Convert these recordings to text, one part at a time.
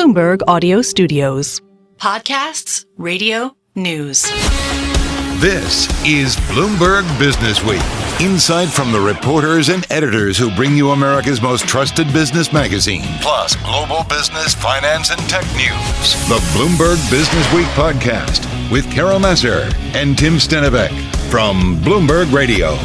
Bloomberg Audio Studios. Podcasts, radio, news. This is Bloomberg Businessweek. Insight from the reporters and editors who bring you America's most trusted business magazine, plus global business, finance, and tech news. The Bloomberg Businessweek podcast with Carol Messer and Tim Stenevec from Bloomberg Radio.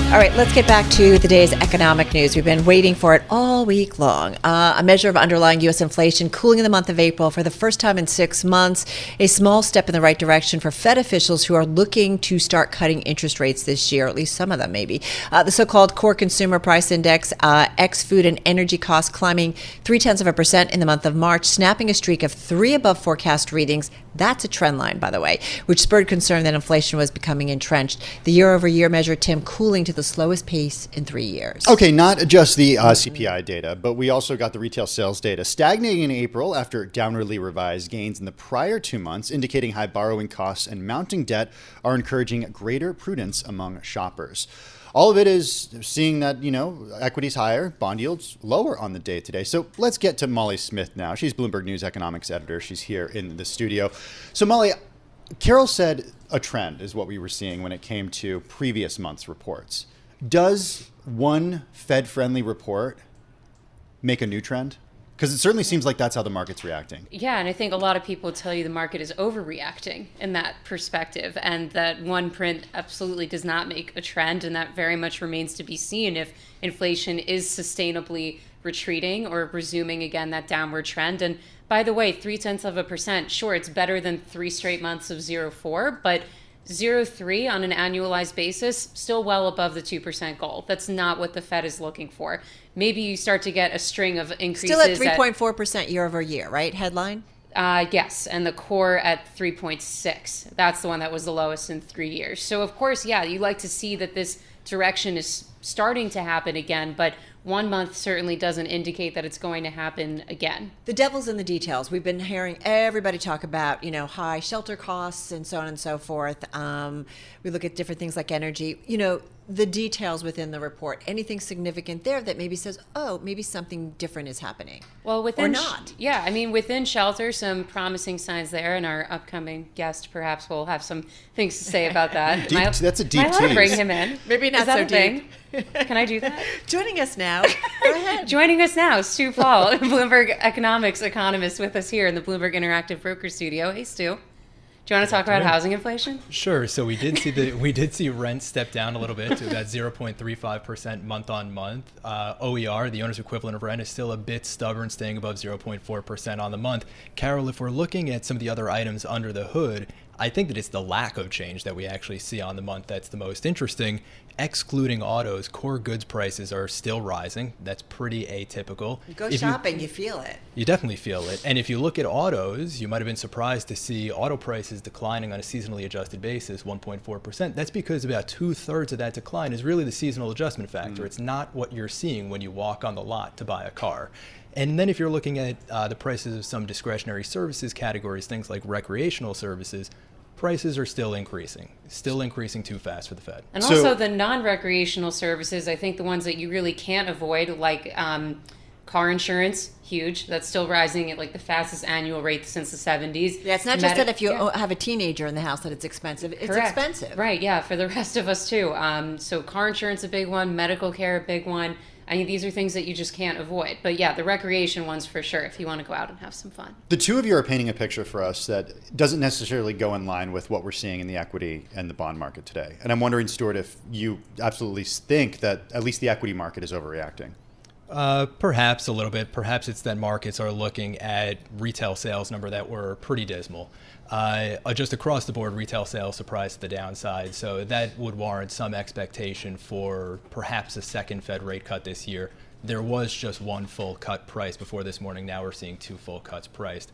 All right, let's get back to the day's economic news. We've been waiting for it all week long. A measure of underlying U.S. inflation cooling in the month of April for the first time in 6 months. A small step in the right direction for Fed officials who are looking to start cutting interest rates this year, at least some of them maybe. The so-called core consumer price index, ex-food and energy costs climbing 0.3% in the month of March, snapping a streak of 3 above forecast readings. That's a trend line, by the way, which spurred concern that inflation was becoming entrenched. The year-over-year measure, Tim, cooling to the slowest pace in 3 years. Okay, not just the CPI data, but we also got the retail sales data stagnating in April after downwardly revised gains in the prior 2 months, indicating high borrowing costs and mounting debt are encouraging greater prudence among shoppers. All of it is seeing that, equities higher, bond yields lower on the day today. So let's get to Molly Smith now. She's Bloomberg News economics editor. She's here in the studio. So Molly, Carol said a trend is what we were seeing when it came to previous month's reports. Does one Fed-friendly report make a new trend? Because it certainly seems like that's how the market's reacting. Yeah, and I think a lot of people tell you the market is overreacting in that perspective, and that one print absolutely does not make a trend, and that very much remains to be seen if inflation is sustainably retreating or resuming again that downward trend. And by the way, 0.3%, sure, it's better than 3 straight months of 0.4, but 0.3 on an annualized basis, still well above the 2% goal. That's not what the Fed is looking for. Maybe you start to get a string of increases. Still at 3.4% year over year, right? Headline? Yes, and the core at 3.6. That's the one that was the lowest in 3 years. So of course, yeah, you like to see that this direction is starting to happen again, but 1 month certainly doesn't indicate that it's going to happen again. The devil's in the details. We've been hearing everybody talk about, high shelter costs and so on and so forth. We look at different things like energy. The details within the report. Anything significant there that maybe says, oh, maybe something different is happening? Well, within or not. Within shelter, some promising signs there, and our upcoming guest perhaps will have some things to say about that. That's a deep tease. I bring him in. Maybe not so deep. Can I do that? Joining us now. Go ahead. Joining us now, Stuart Paul, Bloomberg economics economist, with us here in the Bloomberg Interactive Broker Studio. Hey, Stu. Do you want to talk about housing inflation? Sure. So we did see rent step down a little bit to about 0.35% month on month. OER, the owner's equivalent of rent, is still a bit stubborn, staying above 0.4% on the month. Carol, if we're looking at some of the other items under the hood, I think that it's the lack of change that we actually see on the month that's the most interesting. Excluding autos, core goods prices are still rising. That's pretty atypical. You go shopping, you feel it. You definitely feel it. And if you look at autos, you might have been surprised to see auto prices declining on a seasonally adjusted basis, 1.4%. That's because about 2/3 of that decline is really the seasonal adjustment factor. It's not what you're seeing when you walk on the lot to buy a car. And then if you're looking at the prices of some discretionary services categories, things like recreational services, prices are still increasing too fast for the Fed. And also the non-recreational services, I think the ones that you really can't avoid, like car insurance, huge. That's still rising at like the fastest annual rate since the 70s. Yeah, it's not just that if you have a teenager in the house that it's expensive. It's Correct. Expensive. Right, yeah, for the rest of us too. So car insurance, a big one, medical care, a big one. I mean, these are things that you just can't avoid. But yeah, the recreation ones for sure, if you want to go out and have some fun. The two of you are painting a picture for us that doesn't necessarily go in line with what we're seeing in the equity and the bond market today. And I'm wondering, Stuart, if you absolutely think that at least the equity market is overreacting. Perhaps a little bit. Perhaps it's that markets are looking at retail sales number that were pretty dismal. Just across the board, retail sales surprised to the downside. So that would warrant some expectation for perhaps a second Fed rate cut this year. There was just one full cut priced before this morning. Now we're seeing 2 full cuts priced.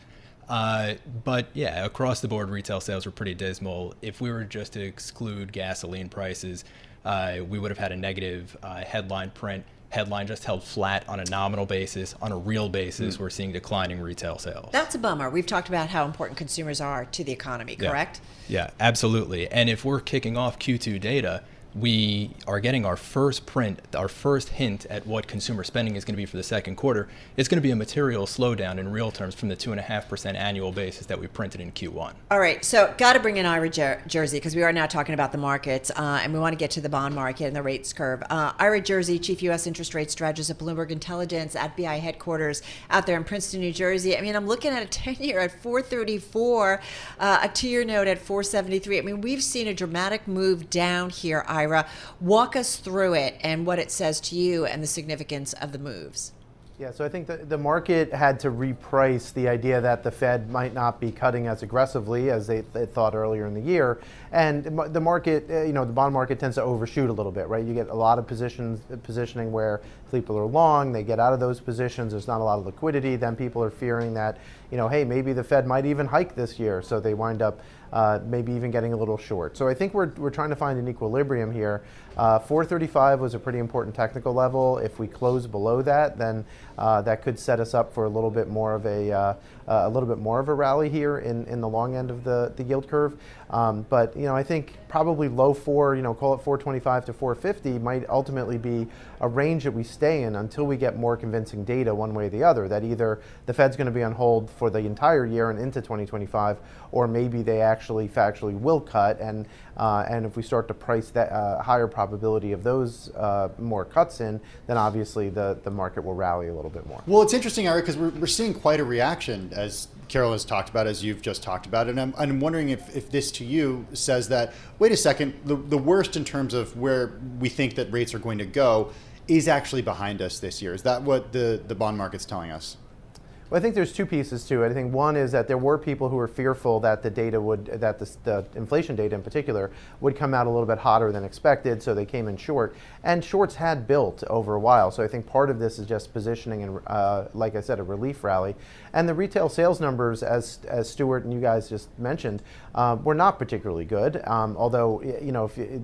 But yeah, across the board, retail sales were pretty dismal. If we were just to exclude gasoline prices, we would have had a negative headline print. Headline just held flat on a nominal basis. On a real basis, we're seeing declining retail sales. That's a bummer. We've talked about how important consumers are to the economy, correct? Yeah, absolutely. And if we're kicking off Q2 data, we are getting our first print, our first hint at what consumer spending is going to be for the second quarter. It's going to be a material slowdown in real terms from the 2.5% annual basis that we printed in Q1. All right, so got to bring in Ira Jersey, because we are now talking about the markets, and we want to get to the bond market and the rates curve. Ira Jersey, Chief U.S. Interest Rate Strategist at Bloomberg Intelligence at BI headquarters out there in Princeton, New Jersey. I mean, I'm looking at a 10-year at 434, a 2-year note at 473. I mean, we've seen a dramatic move down here, Ira. Walk us through it and what it says to you and the significance of the moves. Yeah, so I think the market had to reprice the idea that the Fed might not be cutting as aggressively as they thought earlier in the year. And the market, the bond market tends to overshoot a little bit, right? You get a lot of positioning where people are long, they get out of those positions, there's not a lot of liquidity, then people are fearing that, hey, maybe the Fed might even hike this year, so they wind up maybe even getting a little short. So I think we're trying to find an equilibrium here. 435 was a pretty important technical level. If we close below that, then that could set us up for a little bit more of a rally here in the long end of the yield curve. But I think probably low four, call it 425 to 450 might ultimately be a range that we stay in until we get more convincing data one way or the other, that either the Fed's going to be on hold for the entire year and into 2025, or maybe they factually will cut, and if we start to price that higher probability of those more cuts in, then obviously the market will rally a little bit more. Well, it's interesting, Eric, because we're seeing quite a reaction, as Carol has talked about, as you've just talked about, and I'm wondering if this to you says that, wait a second, the worst in terms of where we think that rates are going to go is actually behind us this year. Is that what the bond market's telling us? Well, I think there's two pieces to it. I think one is that there were people who were fearful that the inflation data in particular would come out a little bit hotter than expected, so they came in short. And shorts had built over a while, so I think part of this is just positioning and, like I said, a relief rally. And the retail sales numbers, as Stuart and you guys just mentioned, were not particularly good. Although,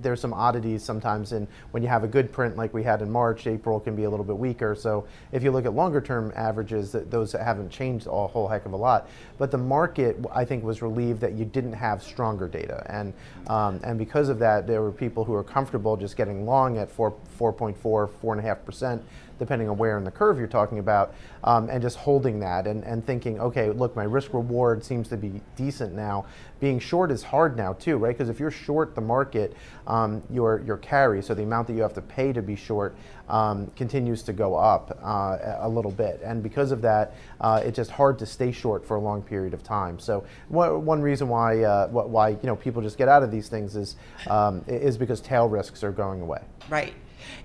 there's some oddities sometimes when you have a good print like we had in March. April can be a little bit weaker. So if you look at longer term averages, those haven't changed a whole heck of a lot. But the market, I think, was relieved that you didn't have stronger data, and because of that, there were people who were comfortable just getting long at 4.4, 4.5%. Depending on where in the curve you're talking about, and just holding that and thinking, okay, look, my risk reward seems to be decent now. Being short is hard now too, right? Because if you're short the market, your carry, so the amount that you have to pay to be short, continues to go up a little bit. And because of that, it's just hard to stay short for a long period of time. So one reason why people just get out of these things is because tail risks are going away. Right.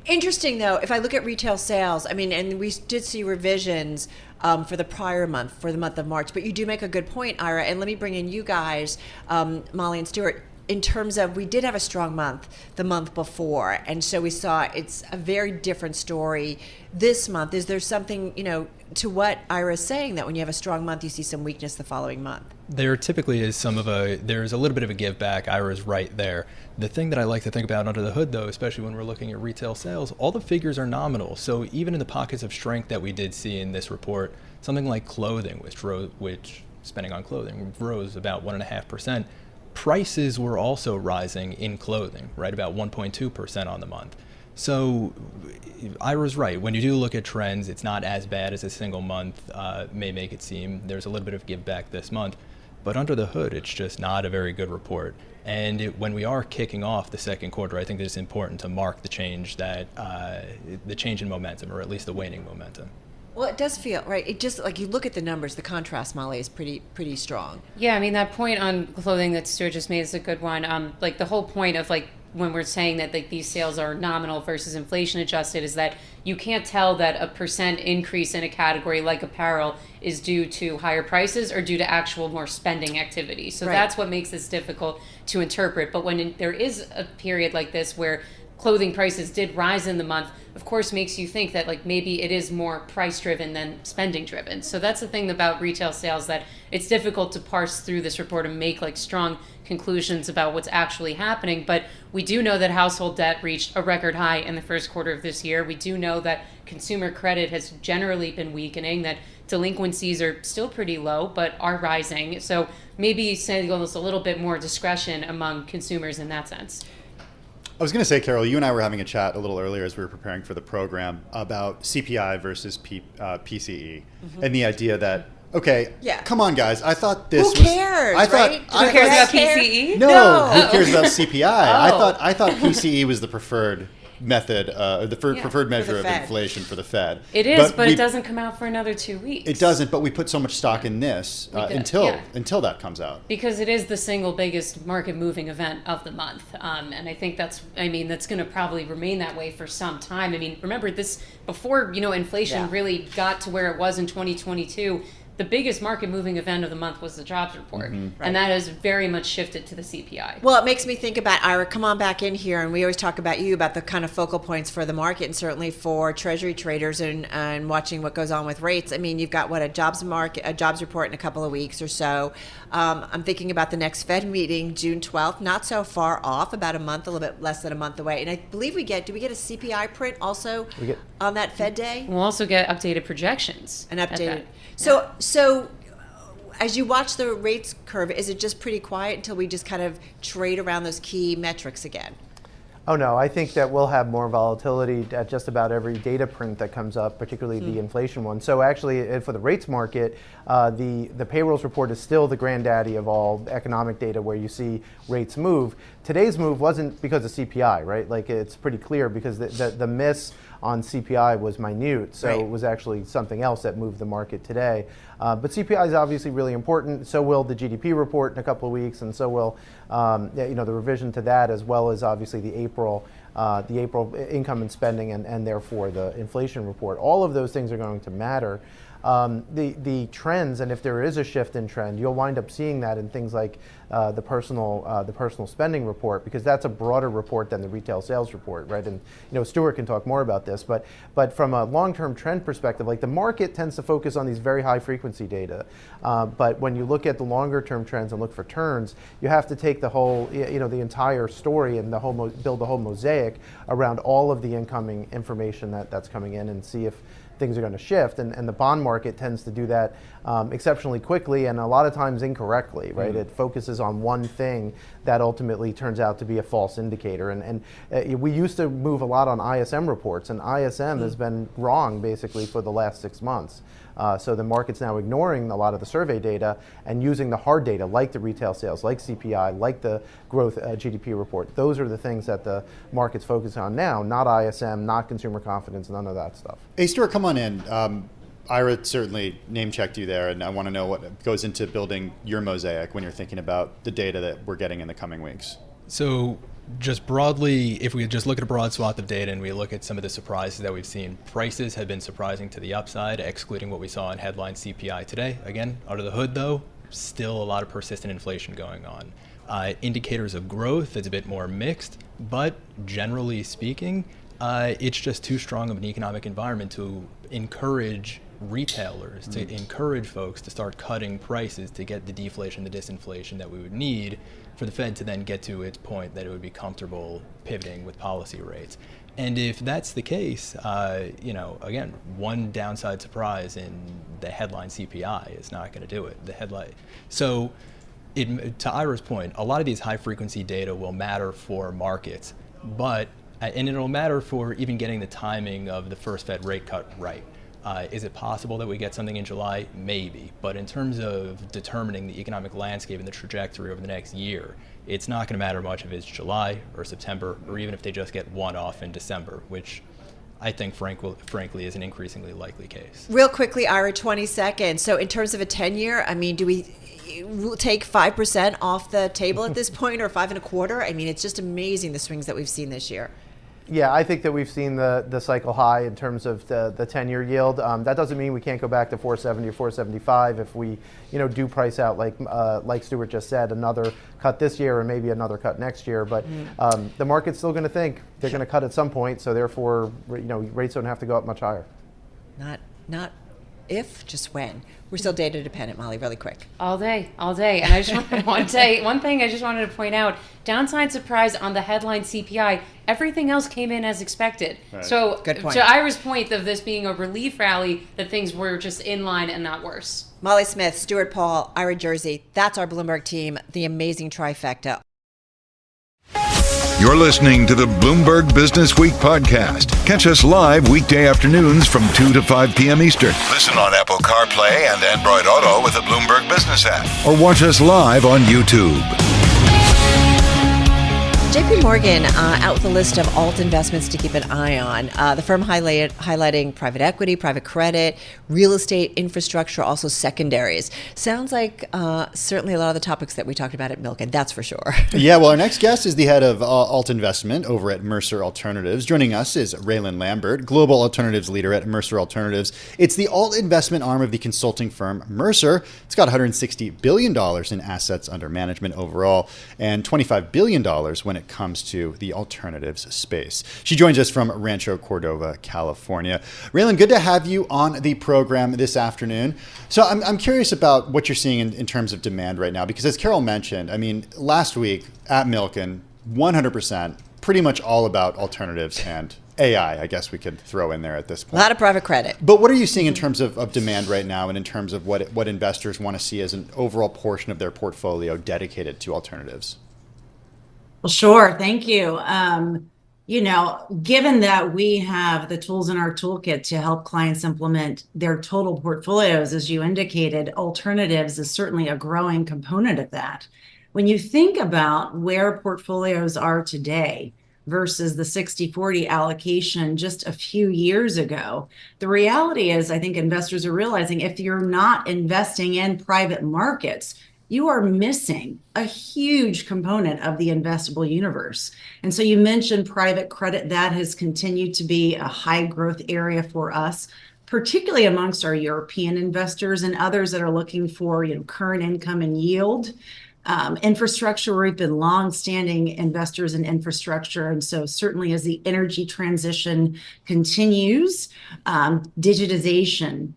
Interesting, though, if I look at retail sales, I mean, and we did see revisions for the prior month, for the month of March, but you do make a good point, Ira, and let me bring in you guys, Molly and Stuart, in terms of we did have a strong month the month before, and so we saw it's a very different story this month. Is there something, to what Ira is saying, that when you have a strong month, you see some weakness the following month? There typically is there's a little bit of a give back. Ira's right there. The thing that I like to think about under the hood, though, especially when we're looking at retail sales, all the figures are nominal. So even in the pockets of strength that we did see in this report, something like clothing, which spending on clothing rose about 1.5%. Prices were also rising in clothing, right, about 1.2% on the month. So Ira's right. When you do look at trends, it's not as bad as a single month may make it seem. There's a little bit of give back this month. But under the hood, it's just not a very good report. And when we are kicking off the second quarter, I think it's important to mark the change in momentum, or at least the waning momentum. Well, it does feel, right, it just, like, you look at the numbers, the contrast, Molly, is pretty strong. Yeah, I mean, that point on clothing that Stuart just made is a good one. Like, the whole point of, like, when we're saying that, like, these sales are nominal versus inflation adjusted is that you can't tell that a % increase in a category like apparel is due to higher prices or due to actual more spending activity. So That's what makes this difficult to interpret. But when there is a period like this where clothing prices did rise in the month, of course makes you think that, like, maybe it is more price driven than spending driven. So that's the thing about retail sales, that it's difficult to parse through this report and make, like, strong conclusions about what's actually happening. But we do know that household debt reached a record high in the first quarter of this year. We do know that consumer credit has generally been weakening, that delinquencies are still pretty low but are rising. So maybe signals a little bit more discretion among consumers in that sense. I was going to say, Carol, you and I were having a chat a little earlier as we were preparing for the program about CPI versus PCE, and the idea that, okay, come on, guys, I thought this Who cares, right? Who cares about PCE? No, who cares about CPI? I thought PCE was the preferred method, preferred measure of inflation for the Fed. It is, but it doesn't come out for another 2 weeks. It doesn't, but we put so much stock in this until that comes out. Because it is the single biggest market moving event of the month. And I think that's going to probably remain that way for some time. I mean, remember this, before, inflation really got to where it was in 2022, the biggest market moving event of the month was the jobs report. And that has very much shifted to the CPI. Well, it makes me think about, Ira, come on back in here, and we always talk about you, about the kind of focal points for the market, and certainly for Treasury traders and watching what goes on with rates. I mean, you've got, a jobs report in a couple of weeks or so. I'm thinking about the next Fed meeting, June 12th, not so far off, about a month, a little bit less than a month away. And I believe do we get a CPI print also on that Fed day? We'll also get updated projections. And updated. So as you watch the rates curve, is it just pretty quiet until we just kind of trade around those key metrics again? Oh no, I think that we'll have more volatility at just about every data print that comes up, particularly the inflation one. So actually, for the rates market, the payrolls report is still the granddaddy of all economic data where you see rates move. Today's move wasn't because of CPI, right? Like, it's pretty clear because the miss on CPI was minute, so it was actually something else that moved the market today. But CPI is obviously really important. So will the GDP report in a couple of weeks, and so will the revision to that, as well as obviously the April income and spending, and therefore the inflation report. All of those things are going to matter. The trends, and if there is a shift in trend, you'll wind up seeing that in things like the personal spending report, because that's a broader report than the retail sales report, right? And Stuart can talk more about this, but from a long-term trend perspective, like, the market tends to focus on these very high frequency data, but when you look at the longer-term trends and look for turns, you have to take the whole, the entire story and build the whole mosaic around all of the incoming information that's coming in, and see if things are going to shift, and the bond market tends to do that exceptionally quickly, and a lot of times incorrectly, right? It focuses on one thing that ultimately turns out to be a false indicator, and we used to move a lot on ISM reports, and ISM has been wrong basically for the last 6 months. So the market's now ignoring a lot of the survey data and using the hard data, like the retail sales, like CPI, like the growth GDP report. Those are the things that the market's focusing on now, not ISM, not consumer confidence, none of that stuff. Hey, Stuart, come on in. Ira certainly name-checked you there, and I want to know what goes into building your mosaic when you're thinking about the data that we're getting in the coming weeks. So just broadly, if we just look at a broad swath of data and we look at some of the surprises that we've seen, prices have been surprising to the upside, excluding what we saw in headline CPI today. Again, under the hood though, still a lot of persistent inflation going on. Indicators of growth, it's a bit more mixed, but generally speaking, it's just too strong of an economic environment to encourage retailers, to encourage folks to start cutting prices to get the deflation, the disinflation that we would need for the Fed to then get to its point that it would be comfortable pivoting with policy rates. And if that's the case, again, one downside surprise in the headline CPI is not going to do it. So to Ira's point, a lot of these high frequency data will matter for markets, and it'll matter for even getting the timing of the first Fed rate cut right. Is it possible that we get something in July? Maybe. But in terms of determining the economic landscape and the trajectory over the next year, it's not going to matter much if it's July or September, or even if they just get one off in December, which I think, frankly, is an increasingly likely case. Real quickly, Ira, 20 seconds. So in terms of a 10-year, I mean, do we take 5% off the table at this point, or 5.25%? I mean, it's just amazing the swings that we've seen this year. Yeah, I think that we've seen the cycle high in terms of the 10-year yield. That doesn't mean we can't go back to 470 or 475 if we, do price out, like Stuart just said, another cut this year or maybe another cut next year. But the market's still going to think they're going to cut at some point, so therefore, rates don't have to go up much higher. Not if, just when. We're still data dependent, Molly, really quick. All day. And I just wanted one thing I just wanted to point out, downside surprise on the headline CPI, everything else came in as expected. Right. So good point. To Ira's point of this being a relief rally, that things were just in line and not worse. Molly Smith, Stuart Paul, Ira Jersey, that's our Bloomberg team, the amazing trifecta. You're listening to the Bloomberg Businessweek podcast. Catch us live weekday afternoons from 2 to 5 p.m. Eastern. Listen on Apple CarPlay and Android Auto with the Bloomberg Business app. Or watch us live on YouTube. JP Morgan out with a list of alt investments to keep an eye on. The firm highlighting private equity, private credit, real estate, infrastructure, also secondaries. Sounds like certainly a lot of the topics that we talked about at Milken, that's for sure. Yeah, well, our next guest is the head of alt investment over at Mercer Alternatives. Joining us is Raelan Lambert, global alternatives leader at Mercer Alternatives. It's the alt investment arm of the consulting firm Mercer. It's got $160 billion in assets under management overall and $25 billion when it comes to the alternatives space. She joins us from Rancho Cordova, California. Raelan, good to have you on the program this afternoon. So I'm curious about what you're seeing in terms of demand right now, because as Carol mentioned, I mean, last week at Milken, 100%, pretty much all about alternatives and AI, I guess we could throw in there at this point. A lot of private credit. But what are you seeing in terms of demand right now and in terms of what investors want to see as an overall portion of their portfolio dedicated to alternatives? Well, sure. Thank you. Given that we have the tools in our toolkit to help clients implement their total portfolios, as you indicated, alternatives is certainly a growing component of that. When you think about where portfolios are today versus the 60-40 allocation just a few years ago, the reality is I think investors are realizing if you're not investing in private markets, you are missing a huge component of the investable universe. And so you mentioned private credit. That has continued to be a high growth area for us, particularly amongst our European investors and others that are looking for current income and yield. Infrastructure, we've been long-standing investors in infrastructure. And so certainly as the energy transition continues, digitization,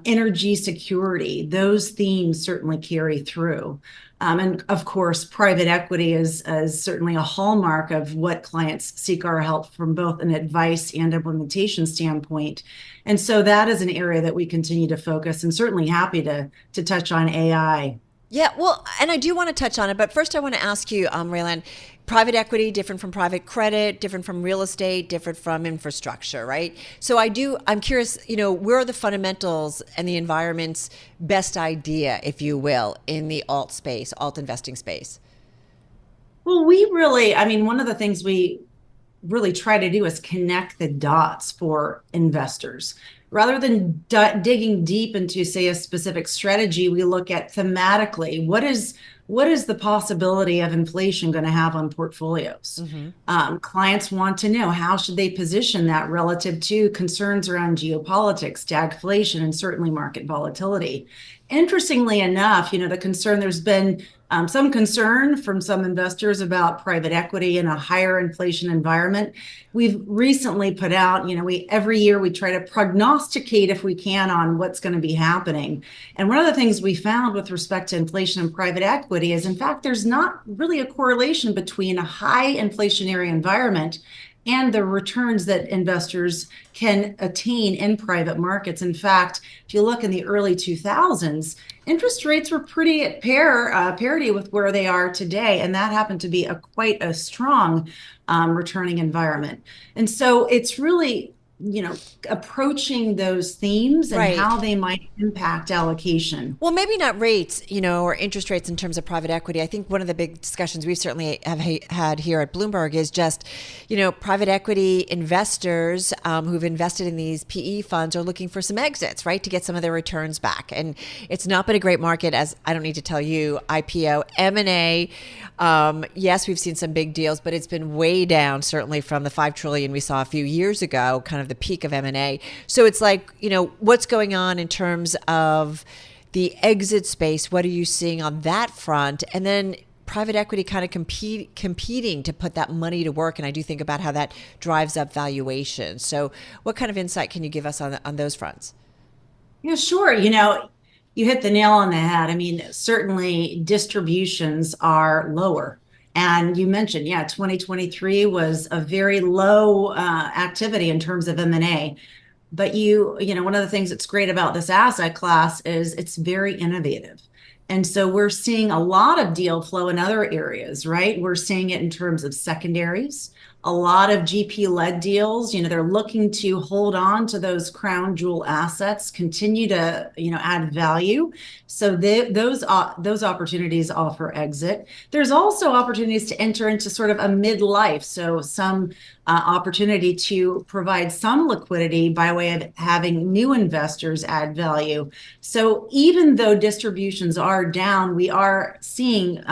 energy security, those themes certainly carry through. And of course, private equity is certainly a hallmark of what clients seek our help from both an advice and implementation standpoint. And so that is an area that we continue to focus, and certainly happy to touch on AI. Yeah, well, and I do want to touch on it, but first I want to ask you, Raelan, private equity, different from private credit, different from real estate, different from infrastructure, right? So I'm curious, where are the fundamentals and the environment's best idea, if you will, in the alt space, alt investing space? Well, one of the things we really try to do is connect the dots for investors. Rather than digging deep into, say, a specific strategy, we look at thematically, what is the possibility of inflation going to have on portfolios? Mm-hmm. Clients want to know how should they position that relative to concerns around geopolitics, stagflation, and certainly market volatility. Interestingly enough, there's been some concern from some investors about private equity in a higher inflation environment. We've recently put out, every year we try to prognosticate if we can on what's going to be happening. And one of the things we found with respect to inflation and private equity is, in fact, there's not really a correlation between a high inflationary environment and the returns that investors can attain in private markets. In fact, if you look in the early 2000s, interest rates were pretty at parity with where they are today, and that happened to be quite a strong returning environment. And so it's really approaching those themes and right. how they might impact allocation. Well, maybe not rates, or interest rates in terms of private equity. I think one of the big discussions we certainly have had here at Bloomberg is just, private equity investors who've invested in these PE funds are looking for some exits, right, to get some of their returns back. And it's not been a great market, as I don't need to tell you, IPO, M&A. Yes, we've seen some big deals, but it's been way down, certainly from the $5 trillion we saw a few years ago, kind of the peak of M&A. So it's like, what's going on in terms of the exit space? What are you seeing on that front? And then private equity kind of competing to put that money to work. And I do think about how that drives up valuation. So what kind of insight can you give us on those fronts? Yeah, sure. You hit the nail on the head. I mean, certainly distributions are lower. And you mentioned, 2023 was a very low activity in terms of M&A. But one of the things that's great about this asset class is it's very innovative. And so we're seeing a lot of deal flow in other areas, right? We're seeing it in terms of secondaries, a lot of GP-led deals. They're looking to hold on to those crown jewel assets, continue to, add value. So those opportunities offer exit. There's also opportunities to enter into sort of a midlife. So some opportunity to provide some liquidity by way of having new investors add value. So even though distributions are down, we are seeing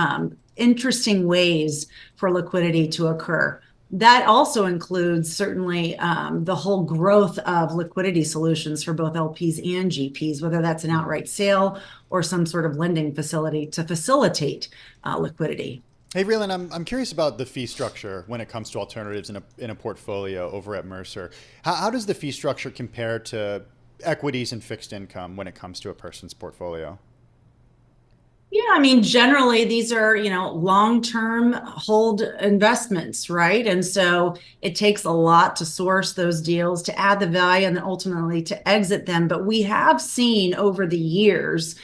interesting ways for liquidity to occur. That also includes certainly the whole growth of liquidity solutions for both LPs and GPs, whether that's an outright sale or some sort of lending facility to facilitate liquidity. Hey, Raelan, I'm curious about the fee structure when it comes to alternatives in a portfolio over at Mercer. How does the fee structure compare to equities and fixed income when it comes to a person's portfolio? Yeah, I mean, generally these are, long-term hold investments, right? And so it takes a lot to source those deals, to add the value, and then ultimately to exit them. But we have seen over the years,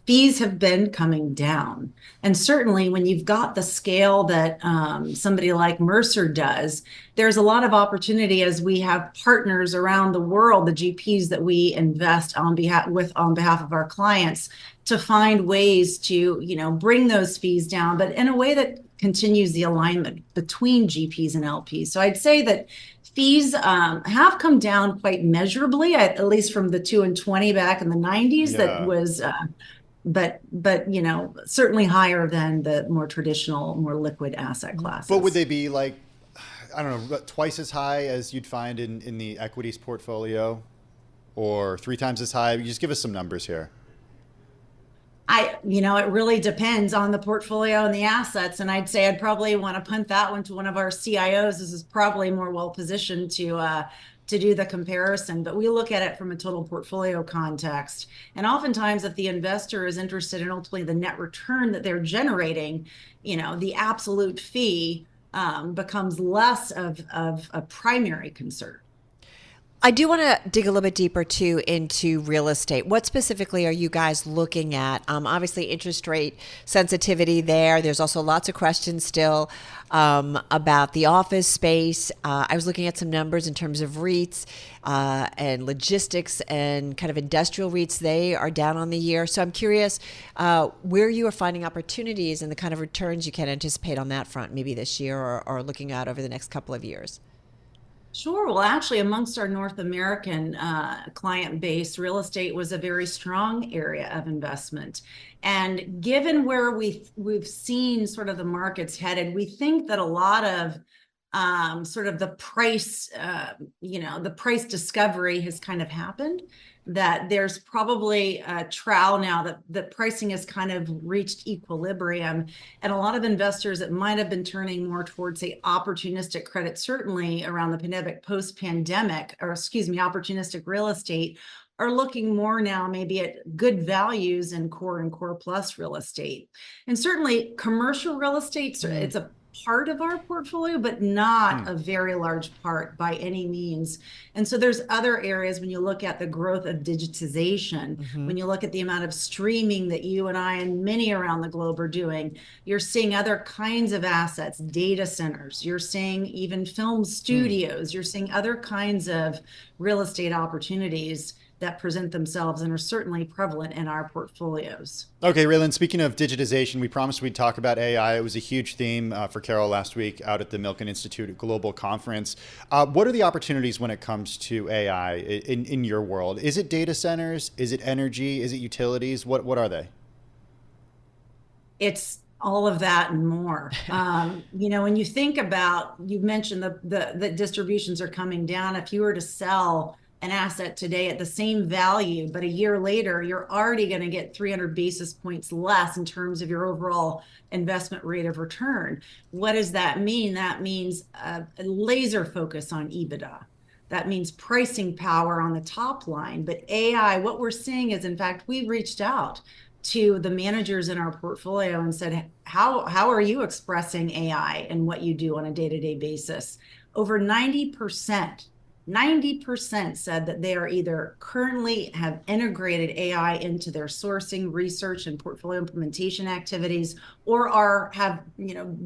fees have been coming down. And certainly when you've got the scale that somebody like Mercer does, there's a lot of opportunity as we have partners around the world, the GPs that we invest on behalf of our clients, to find ways to, bring those fees down, but in a way that continues the alignment between GPs and LPs. So I'd say that fees have come down quite measurably, at least from the 2 and 20 back in the 90s. Yeah. That was, but certainly higher than the more traditional, more liquid asset classes. But would they be like, I don't know, twice as high as you'd find in the equities portfolio, or 3 times as high? Just give us some numbers here. It really depends on the portfolio and the assets. And I'd say I'd probably want to punt that one to one of our CIOs. This is probably more well-positioned to do the comparison, but we look at it from a total portfolio context. And oftentimes if the investor is interested in ultimately the net return that they're generating, the absolute fee becomes less of a primary concern. I do want to dig a little bit deeper too into real estate. What specifically are you guys looking at? Obviously, interest rate sensitivity there. There's also lots of questions still about the office space. I was looking at some numbers in terms of REITs and logistics and kind of industrial REITs. They are down on the year. So I'm curious where you are finding opportunities and the kind of returns you can anticipate on that front, maybe this year or looking out over the next couple of years. Sure. Well, actually, amongst our North American client base, real estate was a very strong area of investment. And given where we've seen sort of the markets headed, we think that a lot of sort of the price discovery has kind of happened, that there's probably a trial now that the pricing has kind of reached equilibrium. And a lot of investors that might have been turning more towards, say, opportunistic credit, certainly around the pandemic, post-pandemic, opportunistic real estate, are looking more now maybe at good values in core and core plus real estate. And certainly commercial real estate, it's a part of our portfolio, but not a very large part by any means. And so there's other areas when you look at the growth of digitization, when you look at the amount of streaming that you and I and many around the globe are doing, you're seeing other kinds of assets, data centers, you're seeing even film studios, you're seeing other kinds of real estate opportunities that present themselves and are certainly prevalent in our portfolios. Okay, Raelan, speaking of digitization, we promised we'd talk about AI. It was a huge theme for Carol last week out at the Milken Institute Global Conference. What are the opportunities when it comes to AI in your world? Is it data centers? Is it energy? Is it utilities? What are they? It's all of that and more. When you think about, you mentioned the distributions are coming down. If you were to sell an asset today at the same value, but a year later, you're already going to get 300 basis points less in terms of your overall investment rate of return. What does that mean? That means a laser focus on EBITDA. That means pricing power on the top line. But AI, what we're seeing is, in fact, we've reached out to the managers in our portfolio and said, how are you expressing AI in what you do on a day-to-day basis? Over 90% 90% said that they are either currently have integrated AI into their sourcing, research, and portfolio implementation activities, or have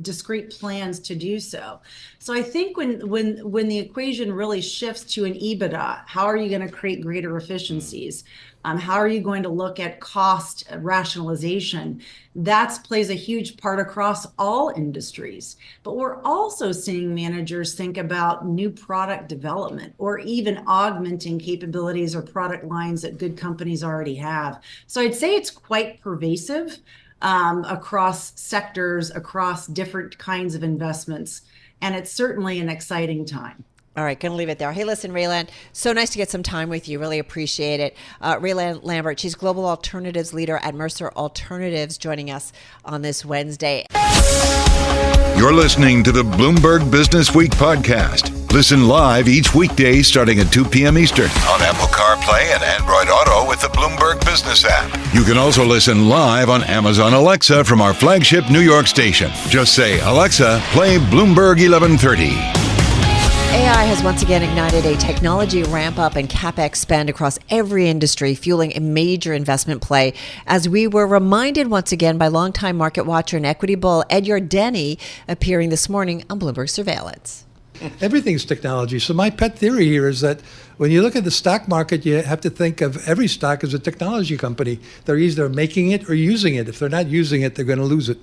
discrete plans to do so. So I think when the equation really shifts to an EBITDA, how are you going to create greater efficiencies? How are you going to look at cost rationalization? That plays a huge part across all industries. But we're also seeing managers think about new product development or even augmenting capabilities or product lines that good companies already have. So I'd say it's quite pervasive across sectors, across different kinds of investments. And it's certainly an exciting time. All right, going to leave it there. Hey, listen, Raelan, so nice to get some time with you. Really appreciate it. Raelan Lambert, she's Global Alternatives Leader at Mercer Alternatives, joining us on this Wednesday. You're listening to the Bloomberg Businessweek podcast. Listen live each weekday starting at 2 p.m. Eastern on Apple CarPlay and Android Auto with the Bloomberg Business app. You can also listen live on Amazon Alexa from our flagship New York station. Just say, Alexa, play Bloomberg 1130. AI has once again ignited a technology ramp-up and CapEx spend across every industry, fueling a major investment play, as we were reminded once again by longtime market watcher and equity bull Ed Yardeni, appearing this morning on Bloomberg Surveillance. Everything's technology. So my pet theory here is that when you look at the stock market, you have to think of every stock as a technology company. They're either making it or using it. If they're not using it, they're going to lose it.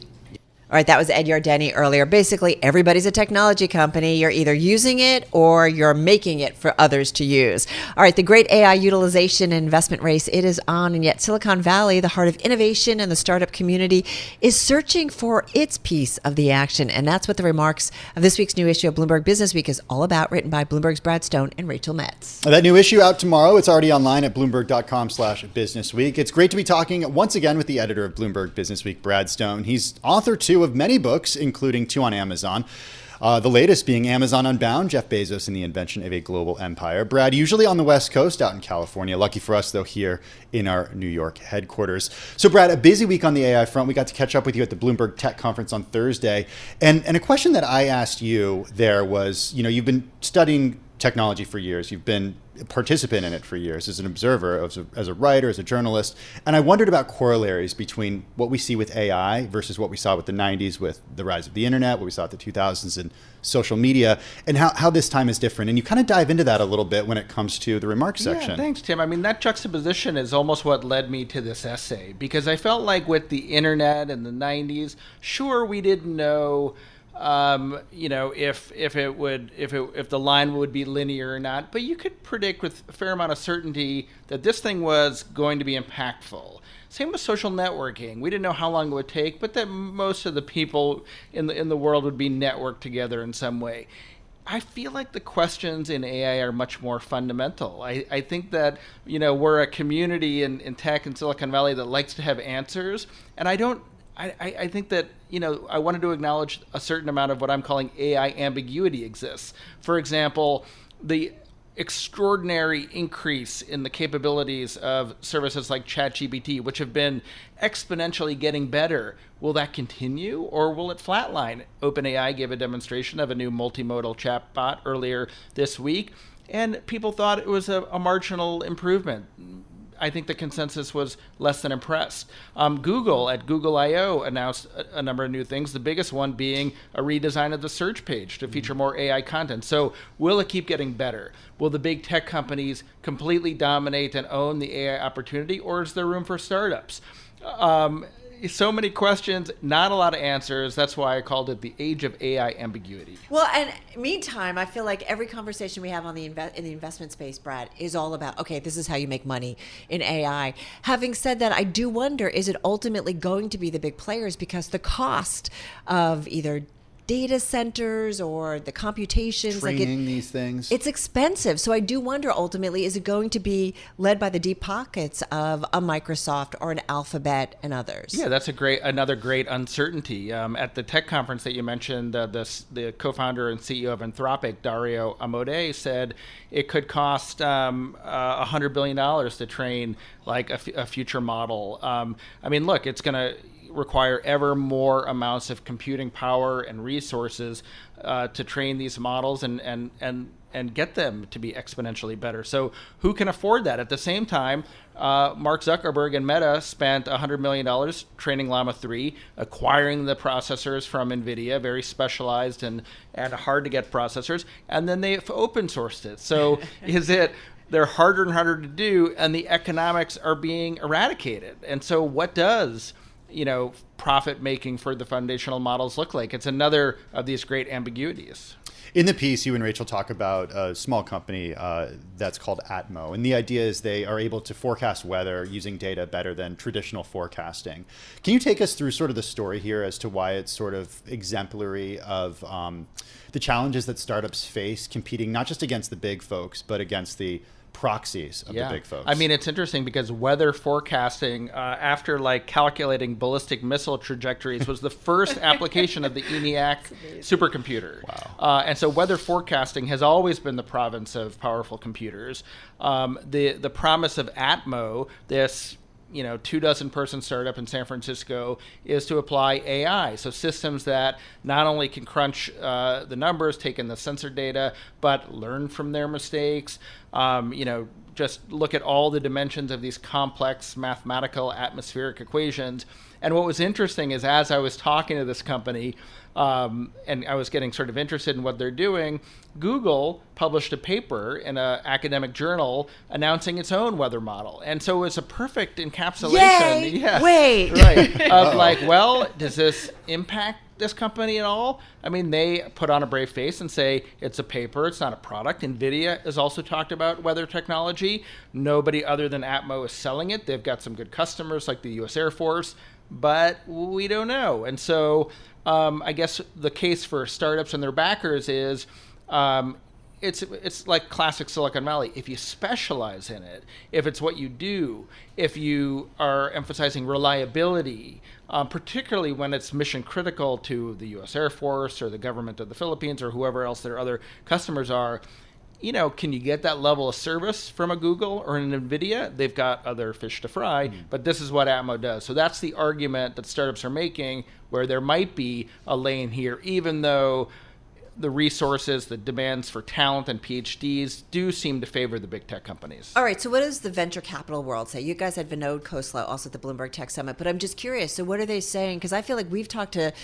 All right, that was Ed Yardeni earlier. Basically, everybody's a technology company. You're either using it or you're making it for others to use. All right, the great AI utilization and investment race, it is on. And yet Silicon Valley, the heart of innovation and the startup community, is searching for its piece of the action. And that's what the remarks of this week's new issue of Bloomberg Businessweek is all about, written by Bloomberg's Brad Stone and Rachel Metz. That new issue out tomorrow. It's already online at Bloomberg.com/Businessweek. It's great to be talking once again with the editor of Bloomberg Businessweek, Brad Stone. He's author, too, of many books, including 2 on Amazon. The latest being Amazon Unbound, Jeff Bezos and the Invention of a Global Empire. Brad, usually on the West Coast, out in California. Lucky for us, though, here in our New York headquarters. So, Brad, a busy week on the AI front. We got to catch up with you at the Bloomberg Tech Conference on Thursday. And a question that I asked you there was, you've been studying technology for years. You've been a participant in it for years as an observer, as a writer, as a journalist. And I wondered about corollaries between what we see with AI versus what we saw with the 90s with the rise of the internet, what we saw at the 2000s and social media, and how this time is different. And you kind of dive into that a little bit when it comes to the remarks section. Yeah, thanks, Tim. I mean, that juxtaposition is almost what led me to this essay, because I felt like with the internet in the 90s, sure, we didn't know if the line would be linear or not, but you could predict with a fair amount of certainty that this thing was going to be impactful. Same with social networking. We didn't know how long it would take, but that most of the people in the world would be networked together in some way. I feel like the questions in AI are much more fundamental. I think that, we're a community in tech in Silicon Valley that likes to have answers, and I think that, I wanted to acknowledge a certain amount of what I'm calling AI ambiguity exists. For example, the extraordinary increase in the capabilities of services like ChatGPT, which have been exponentially getting better. Will that continue, or will it flatline? OpenAI gave a demonstration of a new multimodal chatbot earlier this week, and people thought it was a marginal improvement. I think the consensus was less than impressed. Google at Google I/O announced a number of new things, the biggest one being a redesign of the search page to feature more AI content. So will it keep getting better? Will the big tech companies completely dominate and own the AI opportunity, or is there room for startups? So many questions, not a lot of answers. That's why I called it the age of AI ambiguity. Well, and meantime, I feel like every conversation we have in the investment space, Brad, is all about, okay, this is how you make money in AI. Having said that, I do wonder, is it ultimately going to be the big players, because the cost of either data centers or the computations, training these things, it's expensive. So I do wonder, ultimately, is it going to be led by the deep pockets of a Microsoft or an Alphabet and others? Yeah, that's another great uncertainty. At the tech conference that you mentioned, the co-founder and CEO of Anthropic, Dario Amodei, said it could cost $100 billion to train like a future model. Look, it's going to require ever more amounts of computing power and resources to train these models, and get them to be exponentially better. So who can afford that? At the same time, Mark Zuckerberg and Meta spent $100 million training Llama 3, acquiring the processors from NVIDIA, very specialized and hard to get processors, and then they've open sourced it. So they're harder and harder to do, and the economics are being eradicated. And so what does profit making for the foundational models look like? It's another of these great ambiguities. In the piece, you and Rachel talk about a small company that's called Atmo. And the idea is they are able to forecast weather using data better than traditional forecasting. Can you take us through sort of the story here as to why it's sort of exemplary of the challenges that startups face competing not just against the big folks, but against the proxies of the big folks? I mean, it's interesting because weather forecasting, after calculating ballistic missile trajectories, was the first application of the ENIAC supercomputer. Wow. And so weather forecasting has always been the province of powerful computers. The promise of Atmo, this 24 person startup in San Francisco, is to apply AI. So systems that not only can crunch the numbers, take in the sensor data, but learn from their mistakes. Just look at all the dimensions of these complex mathematical atmospheric equations. And what was interesting is, as I was talking to this company, and I was getting sort of interested in what they're doing, Google published a paper in an academic journal announcing its own weather model. And so it was a perfect encapsulation. Yay! Yeah, Wait. Right. Of does this impact this company at all? I mean, they put on a brave face and say it's a paper, it's not a product. NVIDIA has also talked about weather technology. Nobody other than Atmo is selling it. They've got some good customers like the U.S. Air Force, but we don't know. And so I guess the case for startups and their backers is it's like classic Silicon Valley. If you specialize in it, if it's what you do, if you are emphasizing reliability, particularly when it's mission critical to the U.S. Air Force or the government of the Philippines or whoever else their other customers are, can you get that level of service from a Google or an NVIDIA? They've got other fish to fry, but this is what Atmo does. So that's the argument that startups are making, where there might be a lane here, even though the resources, the demands for talent and PhDs do seem to favor the big tech companies. All right, so what does the venture capital world say? You guys had Vinod Khosla also at the Bloomberg Tech Summit, but I'm just curious. So what are they saying? Because I feel like we've talked to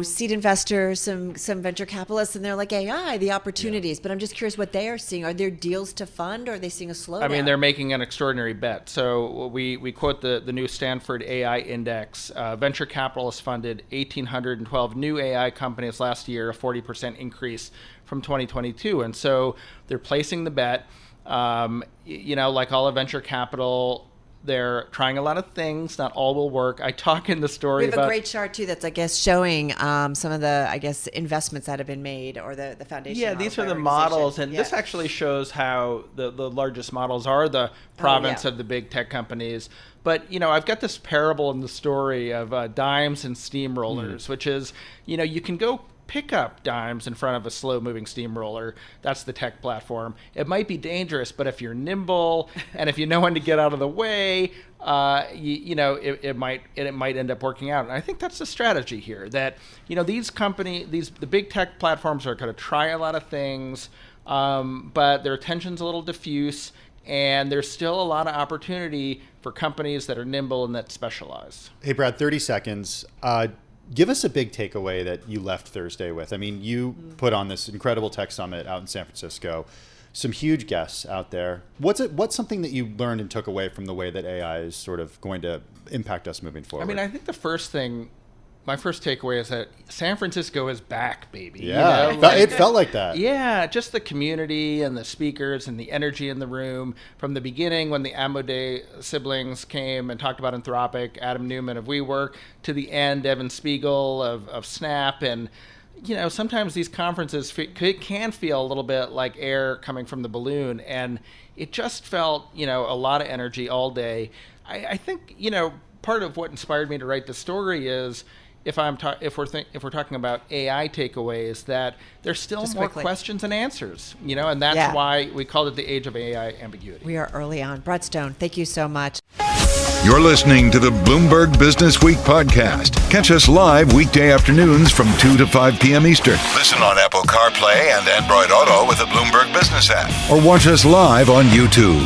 seed investors, some venture capitalists, and they're like AI, the opportunities. But I'm just curious what they are seeing. Are there deals to fund, or are they seeing a slowdown? I mean, they're making an extraordinary bet. So we quote the new Stanford AI Index. Venture capitalists funded 1,812 new AI companies last year, a 40% increase from 2022. And so they're placing the bet. Like all of venture capital, they're trying a lot of things. Not all will work. I talk in the story about... We have a great chart, too, that's, I guess, showing some of the, investments that have been made, or the foundation. Yeah, these are the models. And this actually shows how the largest models are the province of the big tech companies. But, I've got this parable in the story of dimes and steamrollers, which is, you can go pick up dimes in front of a slow-moving steamroller. That's the tech platform. It might be dangerous, but if you're nimble and if you know when to get out of the way, it might end up working out. And I think that's the strategy here. That these companies, the big tech platforms are going to try a lot of things, but their attention's a little diffuse, and there's still a lot of opportunity for companies that are nimble and that specialize. Hey, Brad, 30 seconds. Give us a big takeaway that you left Thursday with. I mean, you put on this incredible tech summit out in San Francisco, some huge guests out there. What's something that you learned and took away from the way that AI is sort of going to impact us moving forward? I mean, I think my first takeaway is that San Francisco is back, baby. Yeah, it felt like that. Yeah, just the community and the speakers and the energy in the room from the beginning when the Amodei siblings came and talked about Anthropic, Adam Newman of WeWork, to the end, Evan Spiegel of Snap. And, sometimes these conferences can feel a little bit like air coming from the balloon. And it just felt, a lot of energy all day. I think, part of what inspired me to write the story is, if we're talking about AI takeaways, that there's still just more questions and answers, and that's why we called it the age of AI ambiguity. We are early on. Brad Stone, thank you so much. You're listening to the Bloomberg Businessweek podcast. Catch us live weekday afternoons from 2 to 5 p.m. Eastern. Listen on Apple Apple CarPlay and Android Auto with the Bloomberg Business app. Or watch us live on YouTube.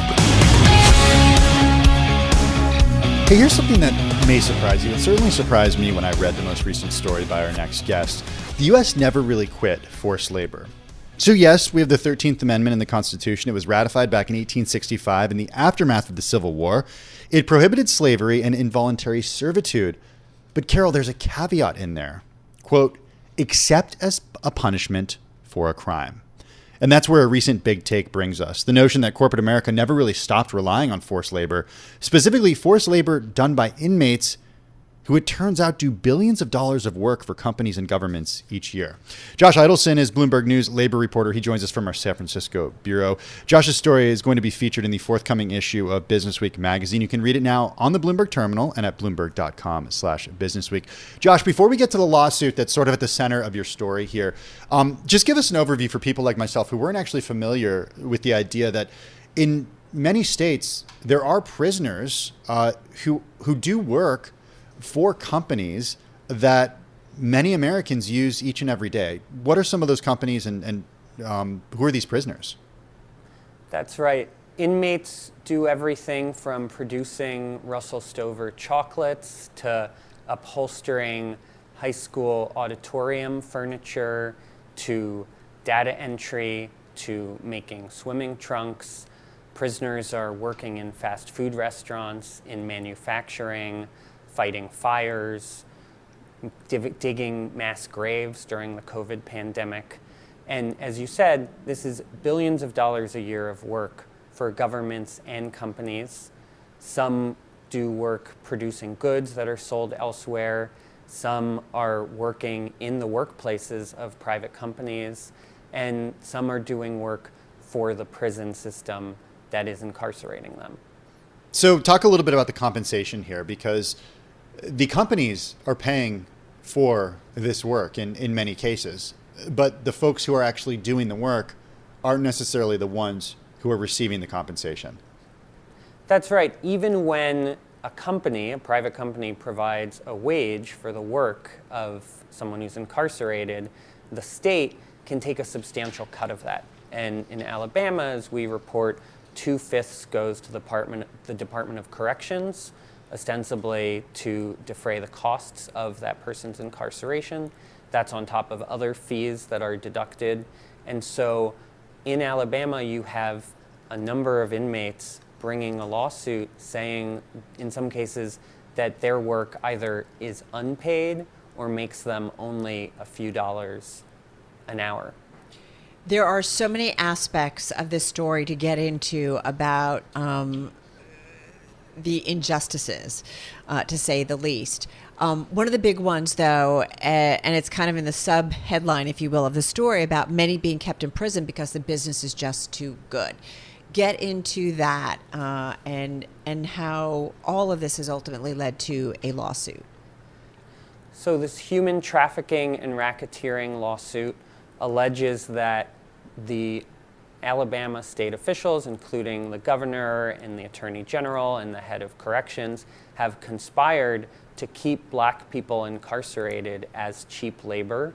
Hey, here's something that may surprise you. It certainly surprised me when I read the most recent story by our next guest. The U.S. never really quit forced labor. So yes, we have the 13th Amendment in the Constitution. It was ratified back in 1865 in the aftermath of the Civil War. It prohibited slavery and involuntary servitude. But Carol, there's a caveat in there. Quote, except as a punishment for a crime. And that's where a recent big take brings us. The notion that corporate America never really stopped relying on forced labor, specifically forced labor done by inmates who it turns out do billions of dollars of work for companies and governments each year. Josh Eidelson is Bloomberg News labor reporter. He joins us from our San Francisco bureau. Josh's story is going to be featured in the forthcoming issue of Businessweek Magazine. You can read it now on the Bloomberg terminal and at bloomberg.com/businessweek. Josh, before we get to the lawsuit that's sort of at the center of your story here, just give us an overview for people like myself who weren't actually familiar with the idea that in many states, there are prisoners who do work for companies that many Americans use each and every day. What are some of those companies and who are these prisoners? That's right. Inmates do everything from producing Russell Stover chocolates to upholstering high school auditorium furniture to data entry to making swimming trunks. Prisoners are working in fast food restaurants, in manufacturing, fighting fires, digging mass graves during the COVID pandemic. And as you said, this is billions of dollars a year of work for governments and companies. Some do work producing goods that are sold elsewhere. Some are working in the workplaces of private companies. And some are doing work for the prison system that is incarcerating them. So talk a little bit about the compensation here, because the companies are paying for this work in many cases, but the folks who are actually doing the work aren't necessarily the ones who are receiving the compensation. That's right. Even when a company, a private company, provides a wage for the work of someone who's incarcerated, the state can take a substantial cut of that. And in Alabama, as we report, 2/5 goes to the Department of Corrections, ostensibly to defray the costs of that person's incarceration. That's on top of other fees that are deducted. And so in Alabama, you have a number of inmates bringing a lawsuit saying, in some cases, that their work either is unpaid or makes them only a few dollars an hour. There are so many aspects of this story to get into about the injustices, to say the least. One of the big ones, though, and it's kind of in the sub-headline, if you will, of the story, about many being kept in prison because the business is just too good. Get into that and how all of this has ultimately led to a lawsuit. So this human trafficking and racketeering lawsuit alleges that the Alabama state officials, including the governor and the attorney general and the head of corrections, have conspired to keep black people incarcerated as cheap labor,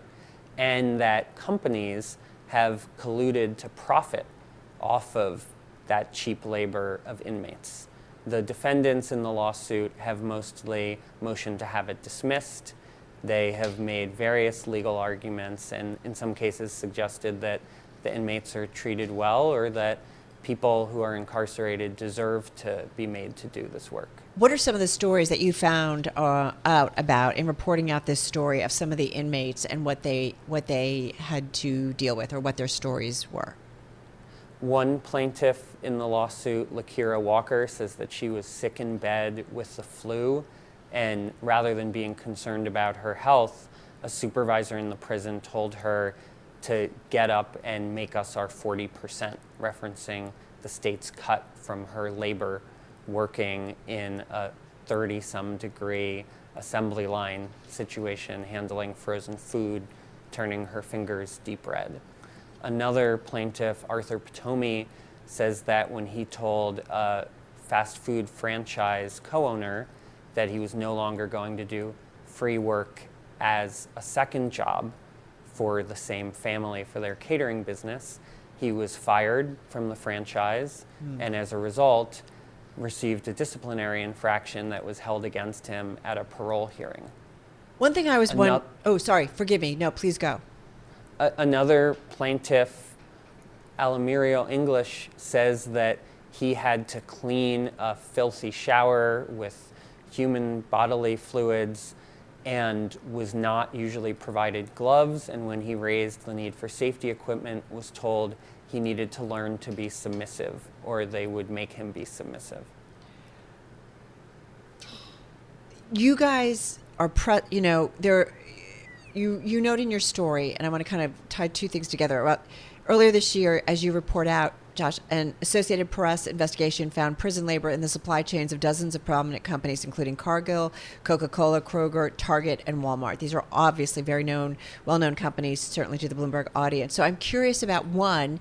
and that companies have colluded to profit off of that cheap labor of inmates. The defendants in the lawsuit have mostly motioned to have it dismissed. They have made various legal arguments and in some cases suggested that the inmates are treated well or that people who are incarcerated deserve to be made to do this work. What are some of the stories that you found out about in reporting out this story of some of the inmates and what they had to deal with, or what their stories were? One plaintiff in the lawsuit, Lakira Walker, says that she was sick in bed with the flu, and rather than being concerned about her health, a supervisor in the prison told her to get up and make us our 40%, referencing the state's cut from her labor working in a 30-some degree assembly line situation, handling frozen food, turning her fingers deep red. Another plaintiff, Arthur Potomi, says that when he told a fast food franchise co-owner that he was no longer going to do free work as a second job for the same family for their catering business. He was fired from the franchise, and as a result, received a disciplinary infraction that was held against him at a parole hearing. One thing I was wondering, oh, sorry, forgive me. No, please go. Another plaintiff, Alamirio English, says that he had to clean a filthy shower with human bodily fluids and was not usually provided gloves, and when he raised the need for safety equipment, was told he needed to learn to be submissive, or they would make him be submissive. You guys are, you note in your story, and I want to kind of tie two things together. Well, earlier this year, as you report out, Josh, an Associated Press investigation found prison labor in the supply chains of dozens of prominent companies, including Cargill, Coca-Cola, Kroger, Target, and Walmart. These are obviously very well-known companies, certainly to the Bloomberg audience. So I'm curious about one,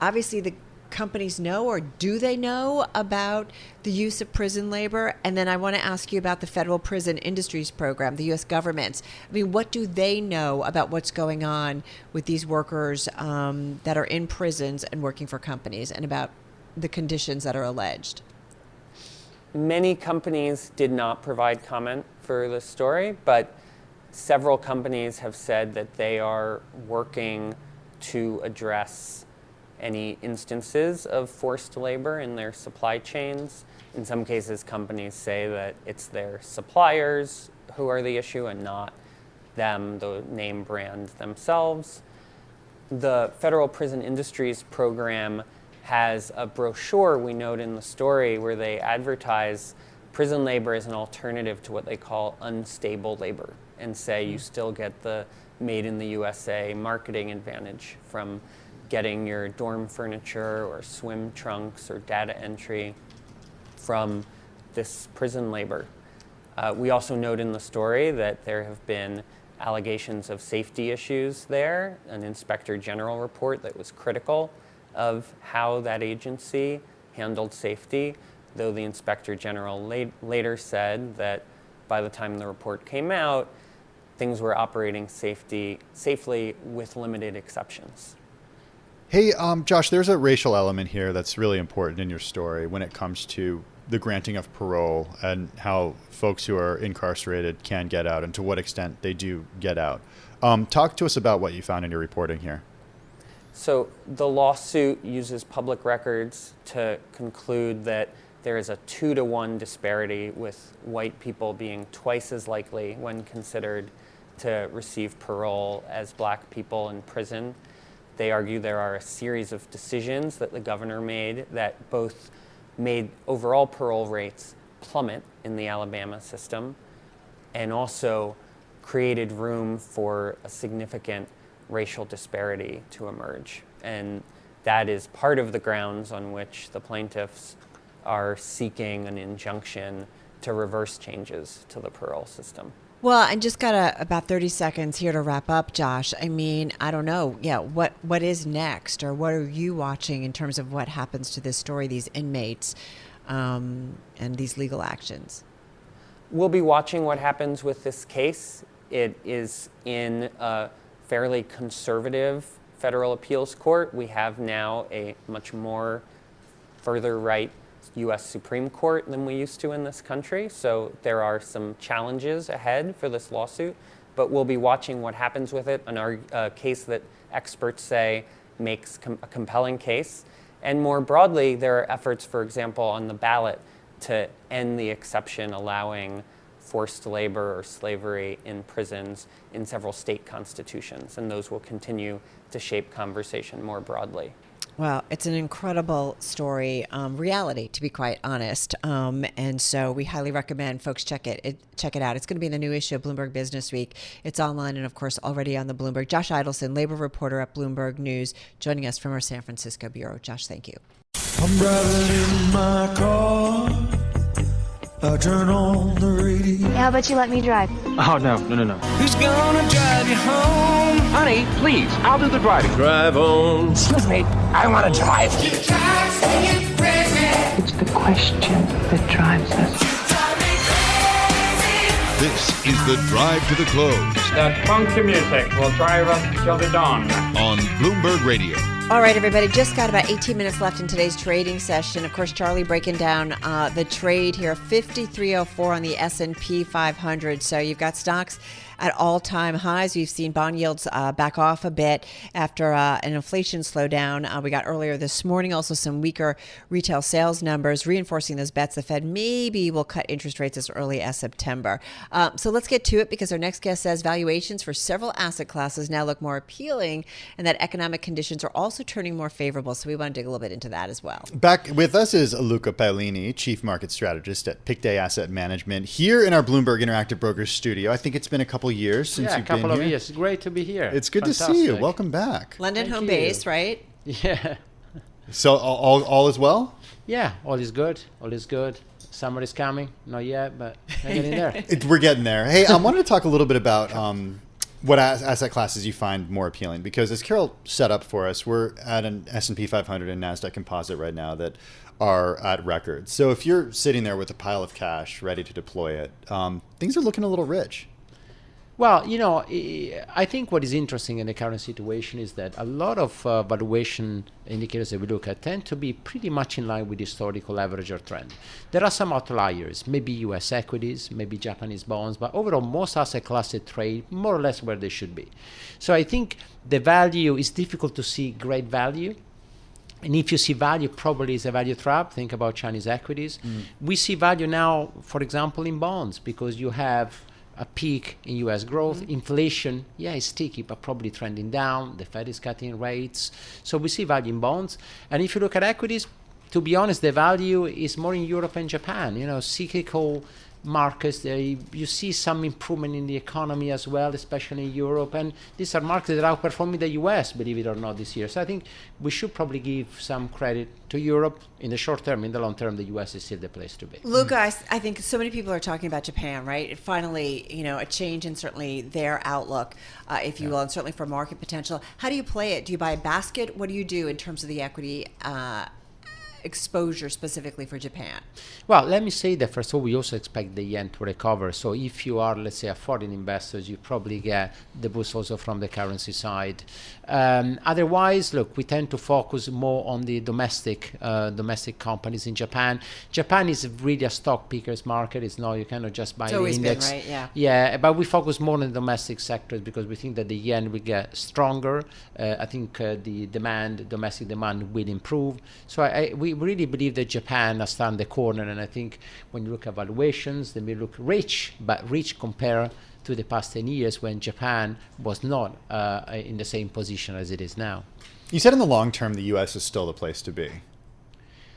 obviously the companies know, or do they know about the use of prison labor? And then I want to ask you about the Federal Prison Industries Program, the U.S. government. I mean, what do they know about what's going on with these workers that are in prisons and working for companies, and about the conditions that are alleged? Many companies did not provide comment for the story, but several companies have said that they are working to address any instances of forced labor in their supply chains. In some cases, companies say that it's their suppliers who are the issue and not them, the name brand themselves. The Federal Prison Industries Program has a brochure, we note in the story, where they advertise prison labor as an alternative to what they call unstable labor, and say you still get the made in the USA marketing advantage from getting your dorm furniture or swim trunks or data entry from this prison labor. We also note in the story that there have been allegations of safety issues there, an inspector general report that was critical of how that agency handled safety, though the inspector general later said that by the time the report came out, things were operating safely with limited exceptions. Hey, Josh, there's a racial element here that's really important in your story when it comes to the granting of parole and how folks who are incarcerated can get out and to what extent they do get out. Talk to us about what you found in your reporting here. So the lawsuit uses public records to conclude that there is a 2-to-1 disparity, with white people being twice as likely when considered to receive parole as black people in prison. They argue there are a series of decisions that the governor made that both made overall parole rates plummet in the Alabama system and also created room for a significant racial disparity to emerge. And that is part of the grounds on which the plaintiffs are seeking an injunction to reverse changes to the parole system. Well, I just got about 30 seconds here to wrap up, Josh. I mean, I don't know. Yeah, what is next, or what are you watching in terms of what happens to this story, these inmates, and these legal actions? We'll be watching what happens with this case. It is in a fairly conservative federal appeals court. We have now a much more further right U.S. Supreme Court than we used to in this country. So there are some challenges ahead for this lawsuit, but we'll be watching what happens with it, a case that experts say makes a compelling case. And more broadly, there are efforts, for example, on the ballot to end the exception allowing forced labor or slavery in prisons in several state constitutions, and those will continue to shape conversation more broadly. Well, it's an incredible story, reality, to be quite honest. And so we highly recommend folks check it out. It's going to be in the new issue of Bloomberg Businessweek. It's online and, of course, already on the Bloomberg. Josh Eidelson, labor reporter at Bloomberg News, joining us from our San Francisco bureau. Josh, thank you. I'm driving in my car. I turn on the radio. How about you let me drive? Oh, no. Who's gonna drive you home? Honey, please, I'll do the driving. Drive on. Excuse me, I want to drive. It's the question that drives us. This is The Drive to the Close. That funky music will drive us till the dawn. On Bloomberg Radio. All right, everybody, just got about 18 minutes left in today's trading session. Of course, Charlie breaking down the trade here, 5304 on the S&P 500. So you've got stocks at all-time highs. We've seen bond yields back off a bit after an inflation slowdown. We got earlier this morning also some weaker retail sales numbers, reinforcing those bets the Fed maybe will cut interest rates as early as September. So let's get to it, because our next guest says valuations for several asset classes now look more appealing, and that economic conditions are also turning more favorable. So we want to dig a little bit into that as well. Back with us is Luca Paolini, Chief Market Strategist at Picet Asset Management, here in our Bloomberg Interactive Brokers studio. I think it's been a couple years since you've been here. Yeah, a couple of years. Great to be here. It's good to see you. Welcome back. London home base, right? Yeah. So all is well? Yeah, all is good. All is good. Summer is coming. Not yet, but we're getting there. We're getting there. Hey, I wanted to talk a little bit about what asset classes you find more appealing, because as Carol set up for us, we're at an S&P 500 and NASDAQ composite right now that are at records. So if you're sitting there with a pile of cash ready to deploy it, things are looking a little rich. Well, you know, I think what is interesting in the current situation is that a lot of valuation indicators that we look at tend to be pretty much in line with historical average or trend. There are some outliers, maybe U.S. equities, maybe Japanese bonds, but overall most asset classes trade more or less where they should be. So I think the value is difficult to see great value. And if you see value, probably it's a value trap. Think about Chinese equities. We see value now, for example, in bonds, because you have a peak in U.S. growth. Inflation, is sticky, but probably trending down. The Fed is cutting rates. So we see value in bonds. And if you look at equities, to be honest, the value is more in Europe and Japan. You know, cyclical markets, you see some improvement in the economy as well, especially in Europe. And these are markets that are outperforming the U.S., believe it or not, this year. So I think we should probably give some credit to Europe in the short term. In the long term, the U.S. is still the place to be. Luca, I think so many people are talking about Japan, right? It finally, a change in certainly their outlook, if you will, and certainly for market potential. How do you play it? Do you buy a basket? What do you do in terms of the equity exposure specifically for Japan? Well, let me say that first of all, we also expect the yen to recover. So if you are, let's say, a foreign investor, you probably get the boost also from the currency side. Otherwise, look, we tend to focus more on the domestic companies in Japan. Japan is really a stock pickers market. It's not, you cannot just buy the index. Been, right? Yeah. Yeah, but we focus more on the domestic sectors because we think that the yen will get stronger. I think the domestic demand will improve. So we really believe that Japan has turned the corner, and I think when you look at valuations, they may look rich, but rich compared to the past 10 years when Japan was not in the same position as it is now. You said in the long term, the U.S. is still the place to be.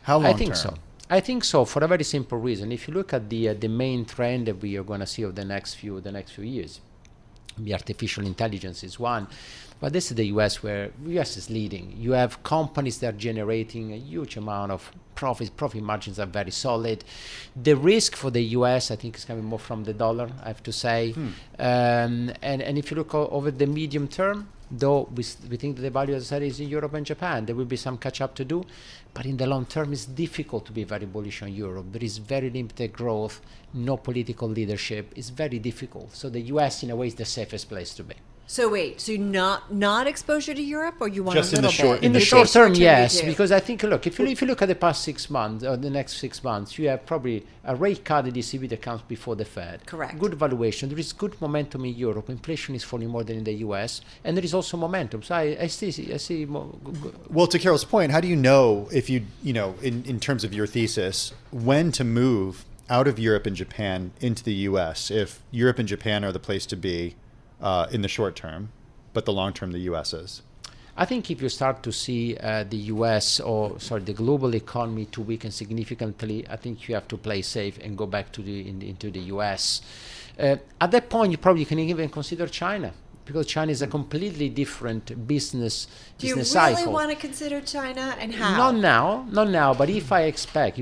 How long term? I think so, for a very simple reason. If you look at the main trend that we are going to see over the next few years, the artificial intelligence is one. But this is the U.S. where the U.S. is leading. You have companies that are generating a huge amount of profit. Profit margins are very solid. The risk for the U.S., I think, is coming more from the dollar, I have to say. And if you look over the medium term, though we think that the value, as I said, is in Europe and Japan. There will be some catch-up to do. But in the long term, it's difficult to be very bullish on Europe. There is very limited growth, no political leadership. It's very difficult. So the U.S., in a way, is the safest place to be. So wait, so not exposure to Europe, or you want just a little bit? In the short term, yes, because I think, look, if you look at the past 6 months or the next 6 months, you have probably a rate cut at ECB that comes before the Fed. Correct. Good valuation. There is good momentum in Europe. Inflation is falling more than in the US, and there is also momentum. So I see more. Well, to Carol's point, how do you know if in terms of your thesis, when to move out of Europe and Japan into the US if Europe and Japan are the place to be in the short term, but the long term the U.S. is? I think if you start to see the the global economy to weaken significantly, I think you have to play safe and go back to into the U.S. At that point, you probably can even consider China, because China is a completely different business cycle. Do you really want to consider China, and how? Not now. But if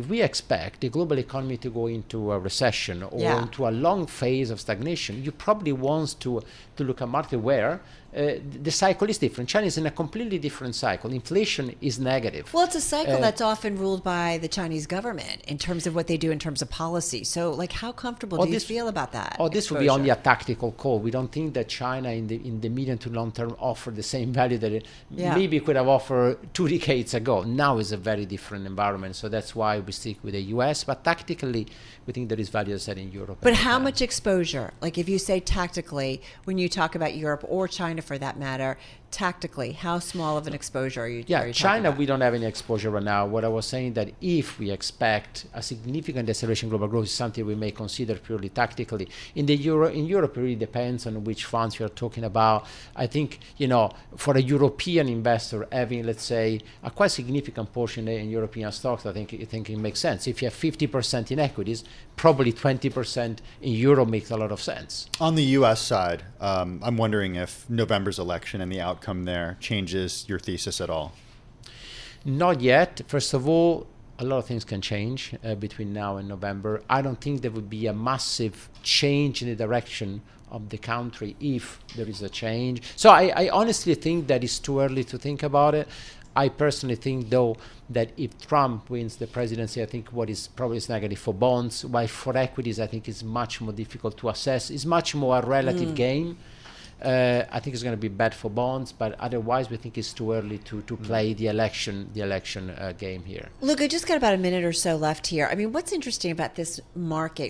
we expect the global economy to go into a recession or into a long phase of stagnation, you probably want to look at market where the cycle is different. China is in a completely different cycle. Inflation is negative. Well, it's a cycle that's often ruled by the Chinese government in terms of what they do in terms of policy. So, like, how comfortable do you feel about that? This would be only a tactical call. We don't think that China in the medium to long term offer the same value that it maybe could have offered 2 decades ago. Now is a very different environment. So that's why we stick with the US. But tactically, we think there is value set in Europe. But how much exposure? Like, if you say tactically, when you talk about Europe or China for that matter, tactically, how small of an exposure are you China, about? we don't have any exposure right now. What I was saying that if we expect a significant deceleration in global growth is something we may consider purely tactically. In Europe, it really depends on which funds you're talking about. I think, for a European investor having, let's say, a quite significant portion in European stocks, I think it makes sense. If you have 50% in equities, probably 20% in Europe makes a lot of sense. On the U.S. side, I'm wondering if November's election and the outcome there changes your thesis at all. Not yet. First of all, a lot of things can change between now and November. I don't think there would be a massive change in the direction of the country if there is a change. So I honestly think that it's too early to think about it. I personally think, though, that if Trump wins the presidency, I think what is probably is negative for bonds, while for equities, I think it's much more difficult to assess. It's much more a relative game. I think it's going to be bad for bonds, but otherwise we think it's too early to play the election game here. Look, I just got about a minute or so left here. I mean, what's interesting about this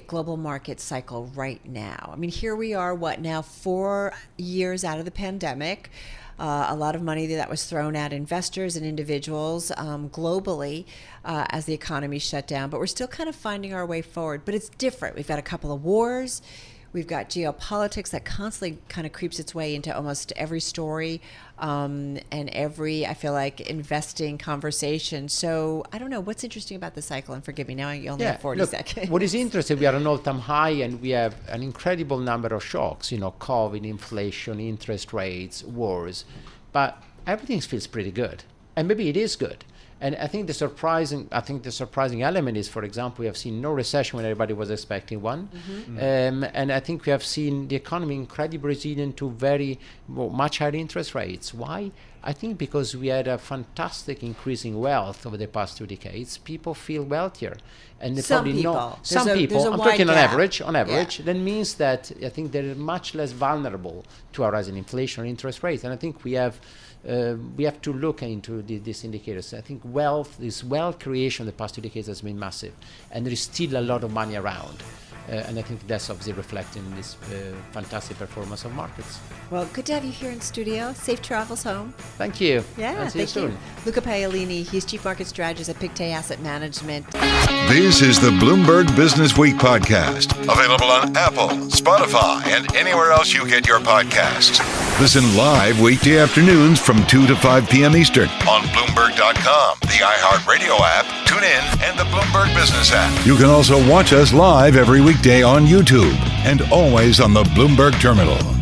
global market cycle right now? I mean, here we are, 4 years out of the pandemic. A lot of money that was thrown at investors and individuals globally as the economy shut down, but we're still kind of finding our way forward. But it's different. We've got a couple of wars. We've got geopolitics that constantly kind of creeps its way into almost every story and every, I feel like, investing conversation. So I don't know, what's interesting about the cycle? And forgive me, now you only have 40 seconds. What is interesting, we are at an all-time high and we have an incredible number of shocks, COVID, inflation, interest rates, wars. But everything feels pretty good. And maybe it is good. And I think the surprising element is, for example, we have seen no recession when everybody was expecting one, and I think we have seen the economy incredibly resilient to much higher interest rates. Why? I think because we had a fantastic increase in wealth over the past 2 decades. People feel wealthier, and they probably know some people. I'm talking on average. That means that I think they're much less vulnerable to a rise in inflation or interest rates, and I think we have to look into these indicators. I think this wealth creation in the past 2 decades has been massive, and there is still a lot of money around. And I think that's obviously reflected in this fantastic performance of markets. Well, good to have you here in studio. Safe travels home. Thank you. Yeah, see you soon. Luca Paolini, he's Chief Market Strategist at Picet Asset Management. This is the Bloomberg Businessweek podcast, available on Apple, Spotify, and anywhere else you get your podcasts. Listen live weekday afternoons from 2 to 5 p.m. Eastern on Bloomberg.com, the iHeartRadio app, TuneIn, and the Bloomberg Business app. You can also watch us live every weekday on YouTube and always on the Bloomberg Terminal.